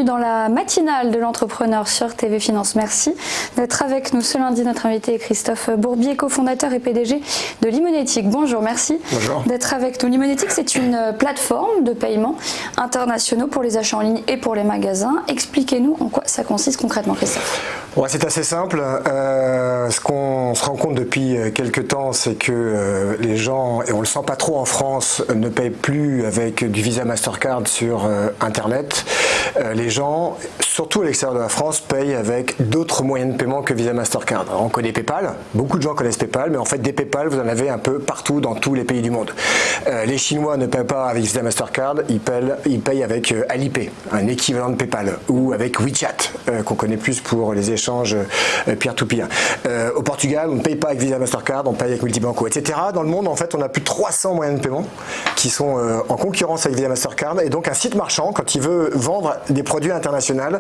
dans la matinale de l'entrepreneur sur TV Finance. Merci d'être avec nous ce lundi. Notre invité est Christophe Bourbier, cofondateur et PDG de Limonetic. Bonjour, merci d'être avec nous. Limonetic, c'est une plateforme de paiement internationaux pour les achats en ligne et pour les magasins. Expliquez-nous en quoi ça consiste concrètement, Christophe. Ouais, c'est assez simple. Ce qu'on se rend compte depuis quelques temps, c'est que les gens, et on le sent pas trop en France, ne payent plus avec du Visa Mastercard sur Internet. Les gens, surtout à l'extérieur de la France, payent avec d'autres moyens de paiement que Visa Mastercard. Alors, on connaît PayPal, beaucoup de gens connaissent PayPal, mais en fait des PayPal, vous en avez un peu partout dans tous les pays du monde. Les Chinois ne paient pas avec Visa Mastercard, ils payent avec Alipay, un équivalent de PayPal, ou avec WeChat, qu'on connaît plus pour les échanges peer-to-peer. Au Portugal, on ne paye pas avec Visa Mastercard, on paye avec Multibanco, etc. Dans le monde, en fait, on a plus de 300 moyens de paiement qui sont en concurrence avec Visa Mastercard, et donc un site marchand, quand il veut vendre des produits internationaux,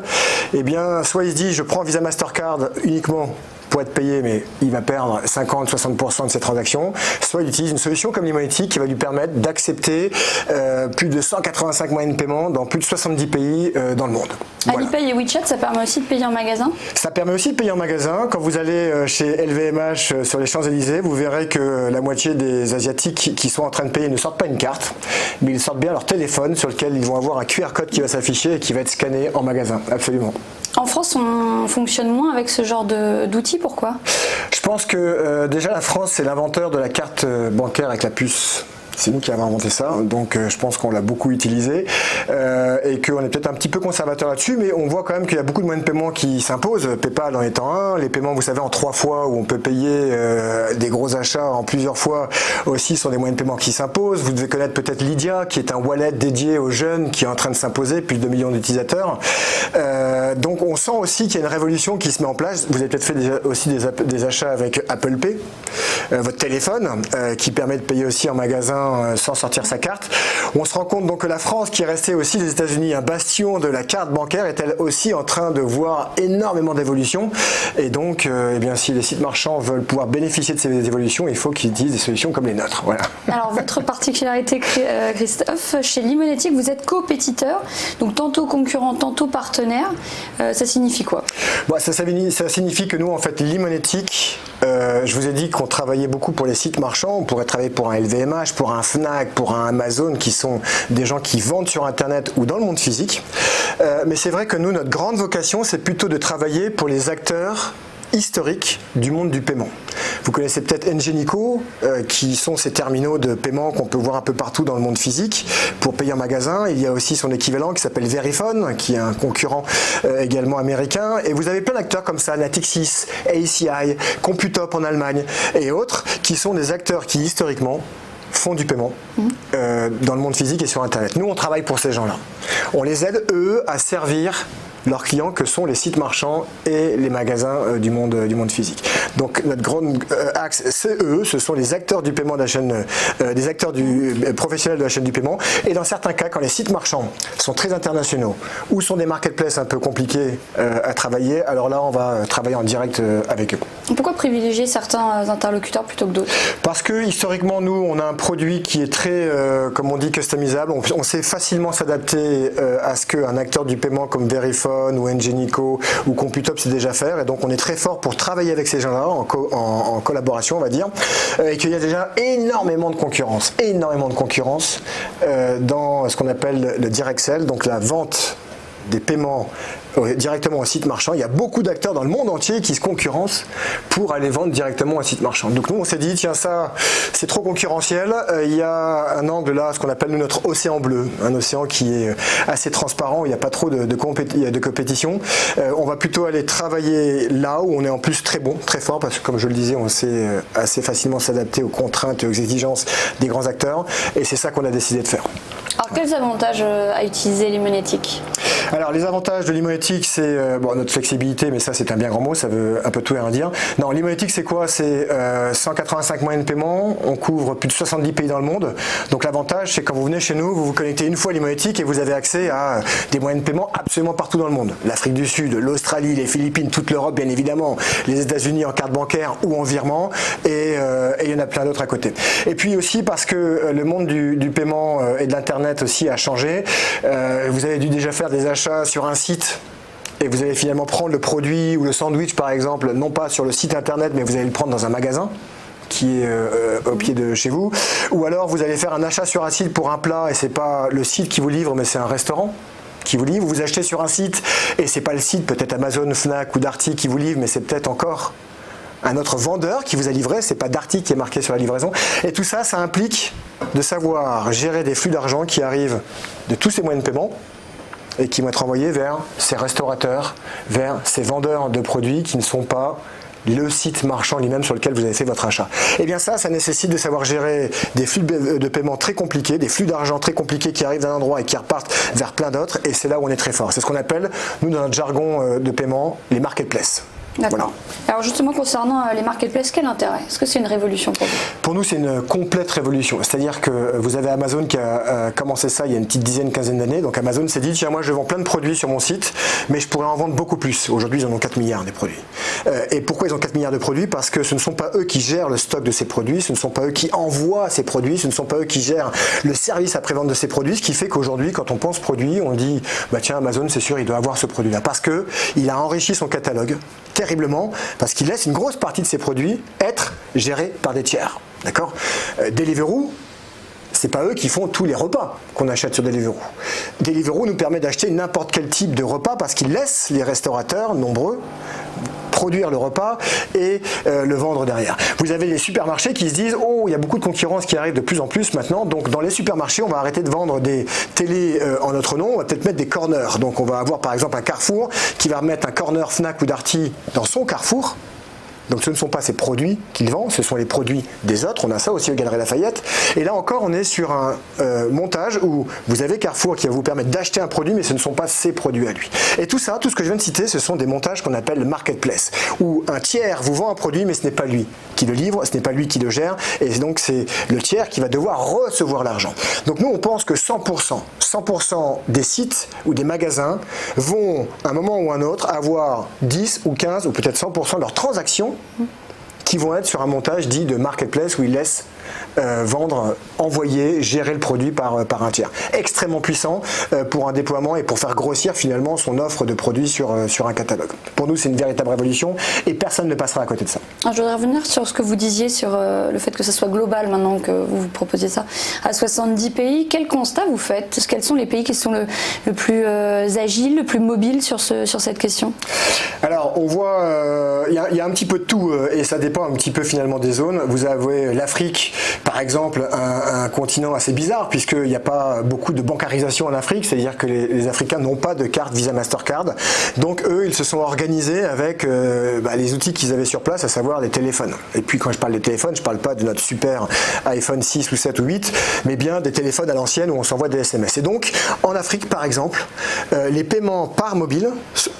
eh bien, soit il se dit je prends Visa Mastercard uniquement pour être payé, mais il va perdre 50-60% de ses transactions, soit il utilise une solution comme Limonetic qui va lui permettre d'accepter plus de 185 moyens de paiement dans plus de 70 pays dans le monde. Voilà. Alipay et WeChat, ça permet aussi de payer en magasin? Ça permet aussi de payer en magasin. Quand vous allez chez LVMH sur les Champs-Élysées, vous verrez que la moitié des Asiatiques qui sont en train de payer ne sortent pas une carte, mais ils sortent bien leur téléphone sur lequel ils vont avoir un QR code qui va s'afficher et qui va être scanné en magasin. Absolument. En France, on fonctionne moins avec ce genre d'outils. Pourquoi? Je pense que déjà la France, c'est l'inventeur de la carte bancaire avec la puce. C'est nous qui avons inventé ça, donc je pense qu'on l'a beaucoup utilisé et qu'on est peut-être un petit peu conservateur là-dessus, mais on voit quand même qu'il y a beaucoup de moyens de paiement qui s'imposent, PayPal en étant un, les paiements, vous savez, en 3 fois où on peut payer des gros achats en plusieurs fois aussi sont des moyens de paiement qui s'imposent. Vous devez connaître peut-être Lydia, qui est un wallet dédié aux jeunes qui est en train de s'imposer, plus de 2 millions d'utilisateurs. Donc on sent aussi qu'il y a une révolution qui se met en place. Vous avez peut-être fait aussi des achats avec Apple Pay, votre téléphone, qui permet de payer aussi en magasin sans sortir sa carte. On se rend compte donc que la France, qui est restée aussi des États-Unis un bastion de la carte bancaire, est elle aussi en train de voir énormément d'évolution. Et donc, eh bien, si les sites marchands veulent pouvoir bénéficier de ces évolutions, il faut qu'ils utilisent des solutions comme les nôtres. Voilà. Alors, votre particularité, Christophe, chez Limonetic, vous êtes compétiteur, donc tantôt concurrent, tantôt partenaire. Ça signifie quoi? Bon, ça signifie que nous, en fait, Limonetic, je vous ai dit qu'on travaillait beaucoup pour les sites marchands. On pourrait travailler pour un LVMH, pour un Fnac, pour un Amazon, qui sont des gens qui vendent sur Internet ou dans le monde physique. Mais c'est vrai que nous, notre grande vocation, c'est plutôt de travailler pour les acteurs historiques du monde du paiement. Vous connaissez peut-être Ingenico, qui sont ces terminaux de paiement qu'on peut voir un peu partout dans le monde physique pour payer en magasin. Il y a aussi son équivalent qui s'appelle Verifone, qui est un concurrent également américain. Et vous avez plein d'acteurs comme ça, Natixis, ACI, Computop en Allemagne et autres, qui sont des acteurs qui historiquement font du paiement dans le monde physique et sur Internet. Nous, on travaille pour ces gens-là. On les aide, eux, à servir leurs clients, que sont les sites marchands et les magasins du monde physique. Donc notre grand axe, c'est eux, ce sont les acteurs du paiement de la chaîne, des acteurs professionnels de la chaîne du paiement. Et dans certains cas, quand les sites marchands sont très internationaux ou sont des marketplaces un peu compliqués à travailler, alors là, on va travailler en direct avec eux. Pourquoi privilégier certains interlocuteurs plutôt que d'autres? Parce que historiquement, nous, on a un produit qui est très, comme on dit, customisable. On sait facilement s'adapter à ce qu'un acteur du paiement comme Verifone ou Ingenico ou Computop sait déjà faire, et donc on est très fort pour travailler avec ces gens-là en collaboration, on va dire, et qu'il y a déjà énormément de concurrence dans ce qu'on appelle le direct sell, donc la vente des paiements directement au site marchand. Il y a beaucoup d'acteurs dans le monde entier qui se concurrencent pour aller vendre directement à un site marchand. Donc nous, on s'est dit, tiens, ça, c'est trop concurrentiel. Il y a un angle là, ce qu'on appelle notre océan bleu, un océan qui est assez transparent, il n'y a pas trop de compétition. On va plutôt aller travailler là où on est en plus très bon, très fort, parce que comme je le disais, on sait assez facilement s'adapter aux contraintes et aux exigences des grands acteurs, et c'est ça qu'on a décidé de faire. Alors, quels avantages à utiliser Limonetic? Alors, les avantages de Limonetic, c'est notre flexibilité, mais ça, c'est un bien grand mot, ça veut un peu tout et rien dire. Non, Limonetic, c'est quoi? C'est 185 moyens de paiement, on couvre plus de 70 pays dans le monde. Donc, l'avantage, c'est quand vous venez chez nous, vous vous connectez une fois à Limonetic et vous avez accès à des moyens de paiement absolument partout dans le monde. L'Afrique du Sud, l'Australie, les Philippines, toute l'Europe, bien évidemment, les États-Unis en carte bancaire ou en virement, et il y en a plein d'autres à côté. Et puis aussi parce que le monde du paiement et de l'Internet aussi a changé. Vous avez dû déjà faire des achats sur un site et vous allez finalement prendre le produit ou le sandwich par exemple, non pas sur le site internet, mais vous allez le prendre dans un magasin qui est au pied de chez vous, ou alors vous allez faire un achat sur un site pour un plat et c'est pas le site qui vous livre, mais c'est un restaurant qui vous livre. Vous achetez sur un site et c'est pas le site, peut-être Amazon, Fnac ou Darty qui vous livre, mais c'est peut-être encore un autre vendeur qui vous a livré, c'est pas Darty qui est marqué sur la livraison. Et tout ça, ça implique de savoir gérer des flux d'argent qui arrivent de tous ces moyens de paiement et qui vont être envoyés vers ces restaurateurs, vers ces vendeurs de produits qui ne sont pas le site marchand lui-même sur lequel vous avez fait votre achat. Et bien ça nécessite de savoir gérer des flux de paiement très compliqués, des flux d'argent très compliqués qui arrivent d'un endroit et qui repartent vers plein d'autres, et c'est là où on est très fort. C'est ce qu'on appelle, nous dans notre jargon de paiement, les marketplaces. D'accord. Voilà. Alors justement, concernant les marketplaces, quel intérêt? Est-ce que c'est une révolution pour vous? Pour nous, c'est une complète révolution. C'est-à-dire que vous avez Amazon qui a commencé ça il y a une petite dizaine, quinzaine d'années. Donc Amazon s'est dit, tiens, moi je vends plein de produits sur mon site, mais je pourrais en vendre beaucoup plus. Aujourd'hui, ils en ont 4 milliards des produits. Et pourquoi ils ont 4 milliards de produits? Parce que ce ne sont pas eux qui gèrent le stock de ces produits, ce ne sont pas eux qui envoient ces produits, ce ne sont pas eux qui gèrent le service après-vente de ces produits, ce qui fait qu'aujourd'hui, quand on pense produit, on dit, bah tiens, Amazon, c'est sûr, il doit avoir ce produit-là. Parce qu'il a enrichi son catalogue terriblement, parce qu'il laisse une grosse partie de ses produits être gérés par des tiers. D'accord ? Deliveroo, c'est pas eux qui font tous les repas qu'on achète sur Deliveroo. Deliveroo nous permet d'acheter n'importe quel type de repas parce qu'ils laissent les restaurateurs nombreux produire le repas et le vendre derrière. Vous avez les supermarchés qui se disent « Oh, il y a beaucoup de concurrence qui arrive de plus en plus maintenant, donc dans les supermarchés, on va arrêter de vendre des télés en notre nom, on va peut-être mettre des corners. » Donc on va avoir par exemple un Carrefour qui va remettre un corner Fnac ou Darty dans son Carrefour. Donc ce ne sont pas ces produits qu'il vend, ce sont les produits des autres. On a ça aussi au Galeries Lafayette. Et là encore, on est sur un montage où vous avez Carrefour qui va vous permettre d'acheter un produit, mais ce ne sont pas ses produits à lui. Et tout ça, tout ce que je viens de citer, ce sont des montages qu'on appelle le marketplace, où un tiers vous vend un produit, mais ce n'est pas lui qui le livre, ce n'est pas lui qui le gère, et donc c'est le tiers qui va devoir recevoir l'argent. Donc nous, on pense que 100% des sites ou des magasins vont, à un moment ou un autre, avoir 10 ou 15 ou peut-être 100% de leurs transactions qui vont être sur un montage dit de marketplace où ils laissent vendre, envoyer, gérer le produit par un tiers. Extrêmement puissant pour un déploiement et pour faire grossir finalement son offre de produits sur un catalogue. Pour nous, c'est une véritable révolution et personne ne passera à côté de ça. Alors, je voudrais revenir sur ce que vous disiez sur le fait que ça soit global maintenant que vous proposez ça à 70 pays. Quel constat vous faites? Quels sont les pays qui sont le plus agiles, le plus mobiles sur cette question? Alors, on voit, il y a un petit peu de tout et ça dépend un petit peu finalement des zones. Vous avez l'Afrique, par exemple, un continent assez bizarre puisqu'il n'y a pas beaucoup de bancarisation en Afrique, c'est-à-dire que les Africains n'ont pas de carte Visa Mastercard. Donc eux, ils se sont organisés avec les outils qu'ils avaient sur place, à savoir les téléphones. Et puis quand je parle des téléphones, je ne parle pas de notre super iPhone 6 ou 7 ou 8, mais bien des téléphones à l'ancienne où on s'envoie des SMS. Et donc, en Afrique, par exemple, les paiements par mobile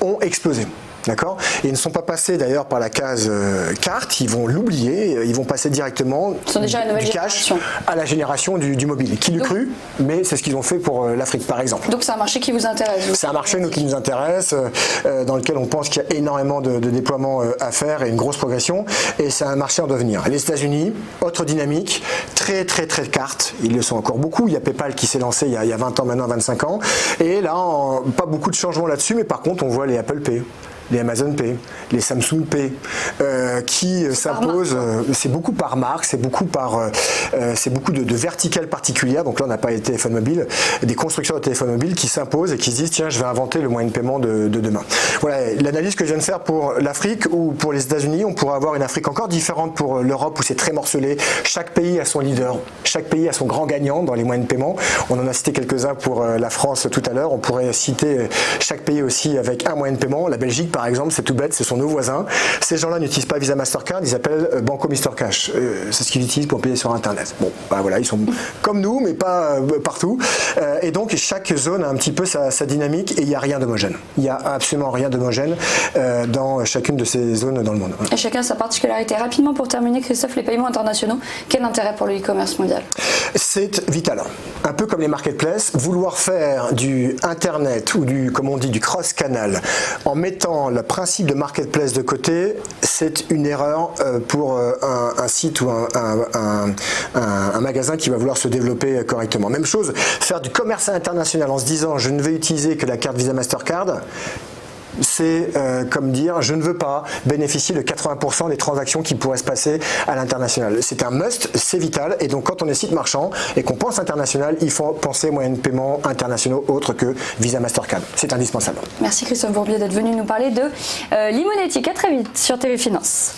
ont explosé. D'accord ? Et ils ne sont pas passés d'ailleurs par la case carte, ils vont l'oublier, ils vont passer directement du cash à la génération du mobile. Qui l'eût cru, mais c'est ce qu'ils ont fait pour l'Afrique par exemple. Donc c'est un marché qui vous intéresse? C'est un marché qui nous intéresse, dans lequel on pense qu'il y a énormément de déploiements à faire et une grosse progression, et c'est un marché en devenir. Les États-Unis, autre dynamique, très carte, ils le sont encore beaucoup, il y a PayPal qui s'est lancé il y a 20 ans maintenant, 25 ans, et là, pas beaucoup de changements là-dessus, mais par contre on voit les Apple Pay, les Amazon Pay, les Samsung Pay, qui s'imposent. C'est beaucoup par marque, c'est beaucoup de verticales particulières. Donc là, on n'a pas les téléphones mobiles, des constructeurs de téléphones mobiles qui s'imposent et qui se disent tiens, je vais inventer le moyen de paiement de demain. Voilà l'analyse que je viens de faire pour l'Afrique ou pour les États-Unis. On pourrait avoir une Afrique encore différente pour l'Europe où c'est très morcelé. Chaque pays a son leader, chaque pays a son grand gagnant dans les moyens de paiement. On en a cité quelques-uns pour la France tout à l'heure. On pourrait citer chaque pays aussi avec un moyen de paiement. La Belgique, par exemple, c'est tout bête, ce sont nos voisins. Ces gens-là n'utilisent pas Visa Mastercard, ils appellent Banco Mr Cash. C'est ce qu'ils utilisent pour payer sur Internet. Bon, voilà, ils sont comme nous, mais pas partout. Et donc, chaque zone a un petit peu sa dynamique et il n'y a rien d'homogène. Il n'y a absolument rien d'homogène dans chacune de ces zones dans le monde. Et chacun a sa particularité. Rapidement, pour terminer, Christophe, les paiements internationaux, quel intérêt pour le e-commerce mondial? C'est vital. Un peu comme les marketplaces, vouloir faire du Internet ou du cross-canal en mettant mettant le principe de marketplace de côté, c'est une erreur pour un site ou un magasin qui va vouloir se développer correctement. Même chose, faire du commerce international en se disant je ne vais utiliser que la carte Visa Mastercard, c'est comme dire je ne veux pas bénéficier de 80% des transactions qui pourraient se passer à l'international. C'est un must, c'est vital, et donc quand on est site marchand et qu'on pense international, il faut penser moyens de paiement internationaux autres que Visa Mastercard. C'est indispensable. Merci Christophe Bourbier d'être venu nous parler de Limonetic. À très vite sur TV Finance.